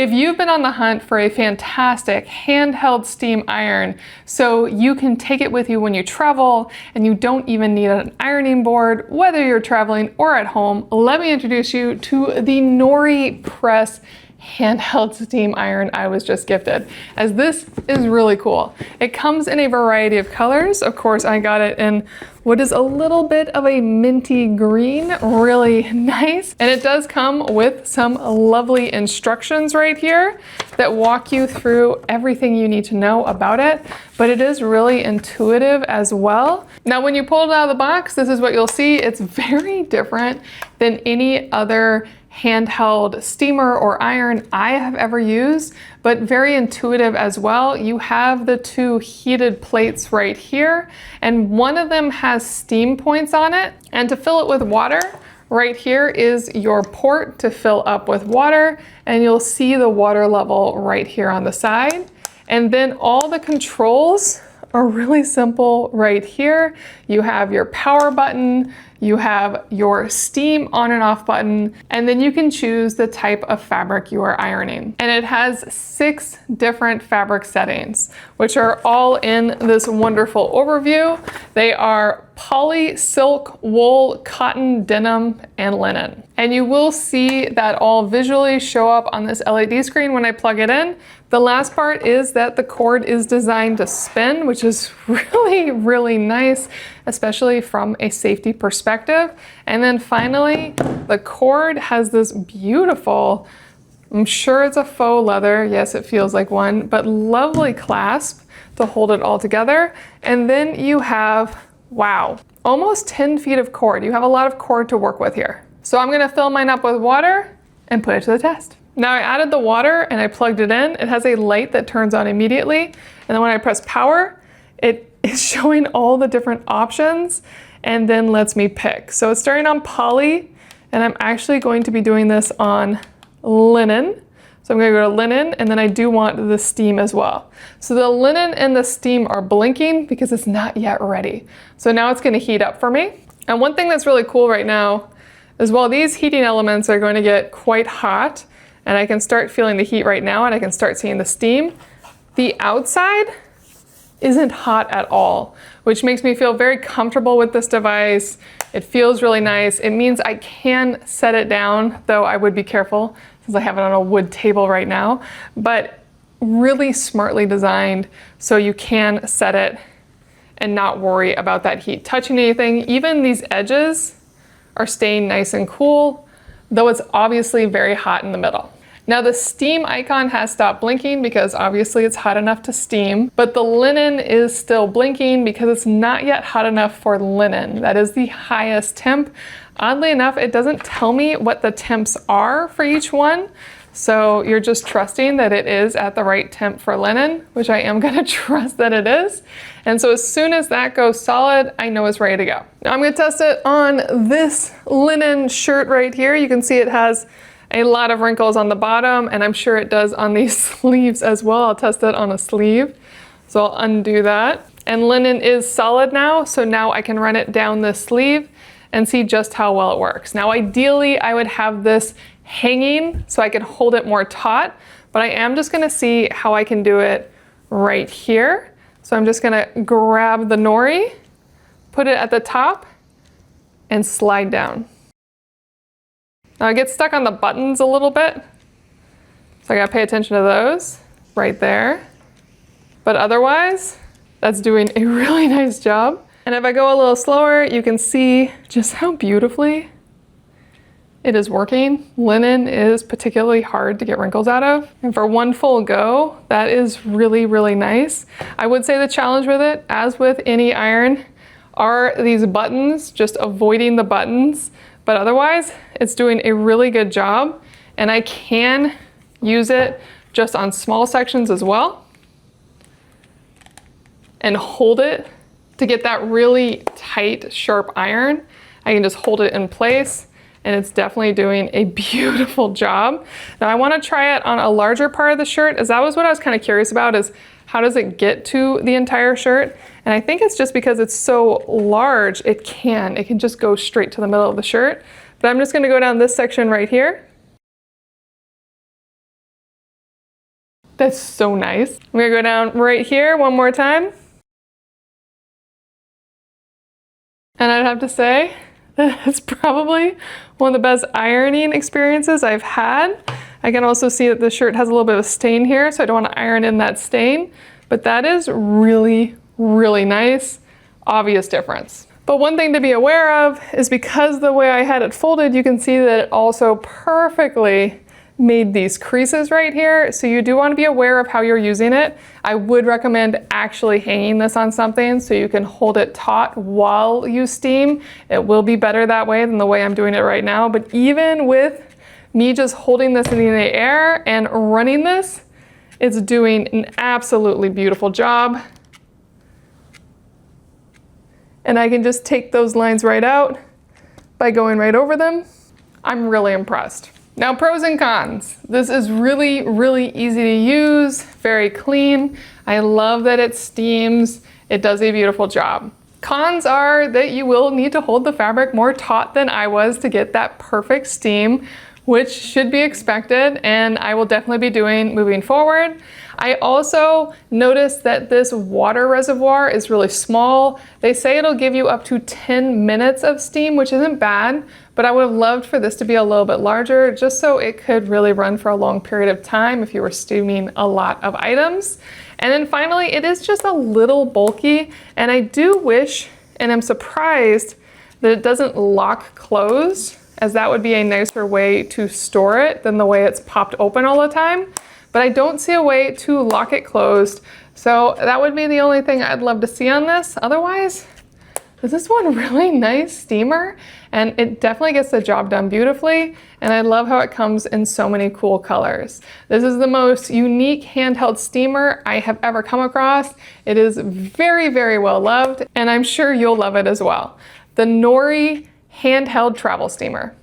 If you've been on the hunt for a fantastic handheld steam iron so you can take it with you when you travel and you don't even need an ironing board, whether you're traveling or at home, let me introduce you to the Nori Press handheld steam iron I was just gifted, as this is really cool. It comes in a variety of colors. Of course, I got it in what is a little bit of a minty green, really nice. And it does come with some lovely instructions right here that walk you through everything you need to know about it, but it is really intuitive as well. Now, when you pull it out of the box, this is what you'll see. It's very different than any other handheld steamer or iron I have ever used, but very intuitive as well. You have the two heated plates right here, and one of them has steam points on it. And to fill it with water, right here is your port to fill up with water, and you'll see the water level right here on the side. And then all the controls are really simple right here. You have your power button, you have your steam on and off button, and then you can choose the type of fabric you are ironing. And it has 6 different fabric settings, which are all in this wonderful overview. They are poly, silk, wool, cotton, denim, and linen. And you will see that all visually show up on this LED screen when I plug it in. The last part is that the cord is designed to spin, which is really, really nice, especially from a safety perspective. And then finally, the cord has this beautiful, I'm sure it's a faux leather, yes, it feels like one, but lovely clasp to hold it all together. And then you have, wow, almost 10 feet of cord. You have a lot of cord to work with here. So I'm gonna fill mine up with water and put it to the test. Now I added the water and I plugged it in. It has a light that turns on immediately. And then when I press power, it is showing all the different options and then lets me pick. So it's starting on poly, and I'm actually going to be doing this on linen. So I'm gonna go to linen, and then I do want the steam as well. So the linen and the steam are blinking because it's not yet ready. So now it's gonna heat up for me. And one thing that's really cool right now is while these heating elements are going to get quite hot, and I can start feeling the heat right now and I can start seeing the steam, the outside isn't hot at all, which makes me feel very comfortable with this device. It feels really nice. It means I can set it down, though I would be careful since I have it on a wood table right now, but really smartly designed so you can set it and not worry about that heat touching anything. Even these edges are staying nice and cool, though it's obviously very hot in the middle. Now the steam icon has stopped blinking because obviously it's hot enough to steam, but the linen is still blinking because it's not yet hot enough for linen. That is the highest temp. Oddly enough, it doesn't tell me what the temps are for each one. So you're just trusting that it is at the right temp for linen, which I am gonna trust that it is. And so as soon as that goes solid, I know it's ready to go. Now I'm gonna test it on this linen shirt right here. You can see it has a lot of wrinkles on the bottom, and I'm sure it does on these sleeves as well. I'll test it on a sleeve. So I'll undo that. And linen is solid now, so now I can run it down this sleeve and see just how well it works. Now ideally, I would have this hanging so I could hold it more taut, but I am just gonna see how I can do it right here. So I'm just gonna grab the Nori, put it at the top, and slide down. Now I get stuck on the buttons a little bit, so I gotta pay attention to those right there. But otherwise, that's doing a really nice job. And if I go a little slower, you can see just how beautifully it is working. Linen is particularly hard to get wrinkles out of. And for one full go, that is really, really nice. I would say the challenge with it, as with any iron, are these buttons, just avoiding the buttons. But otherwise, it's doing a really good job. And I can use it just on small sections as well and hold it to get that really tight, sharp iron. I can just hold it in place, and it's definitely doing a beautiful job. Now I wanna try it on a larger part of the shirt, as that was what I was kind of curious about, is how does it get to the entire shirt? And I think it's just because it's so large, it can just go straight to the middle of the shirt. But I'm just gonna go down this section right here That's so nice. I'm gonna go down right here one more time. And I'd have to say that it's probably one of the best ironing experiences I've had. I can also see that the shirt has a little bit of a stain here, so I don't want to iron in that stain. But that is really, really nice. Obvious difference. But one thing to be aware of is because the way I had it folded, you can see that it also perfectly made these creases right here. So you do want to be aware of how you're using it. I would recommend actually hanging this on something so you can hold it taut while you steam. It will be better that way than the way I'm doing it right now. But even with me just holding this in the air and running this, it's doing an absolutely beautiful job. And I can just take those lines right out by going right over them. I'm really impressed. Now, pros and cons. This is really, really easy to use, very clean. I love that it steams. It does a beautiful job. Cons are that you will need to hold the fabric more taut than I was to get that perfect steam, which should be expected, and I will definitely be doing moving forward. I also noticed that this water reservoir is really small. They say it'll give you up to 10 minutes of steam, which isn't bad, but I would have loved for this to be a little bit larger just so it could really run for a long period of time if you were steaming a lot of items. And then finally, it is just a little bulky, and I do wish, and I'm surprised that it doesn't lock closed, as that would be a nicer way to store it than the way it's popped open all the time. But I don't see a way to lock it closed. So that would be the only thing I'd love to see on this. Otherwise, this is one really nice steamer, and it definitely gets the job done beautifully. And I love how it comes in so many cool colors. This is the most unique handheld steamer I have ever come across. It is very, very well loved, and I'm sure you'll love it as well. The Nori handheld travel steamer.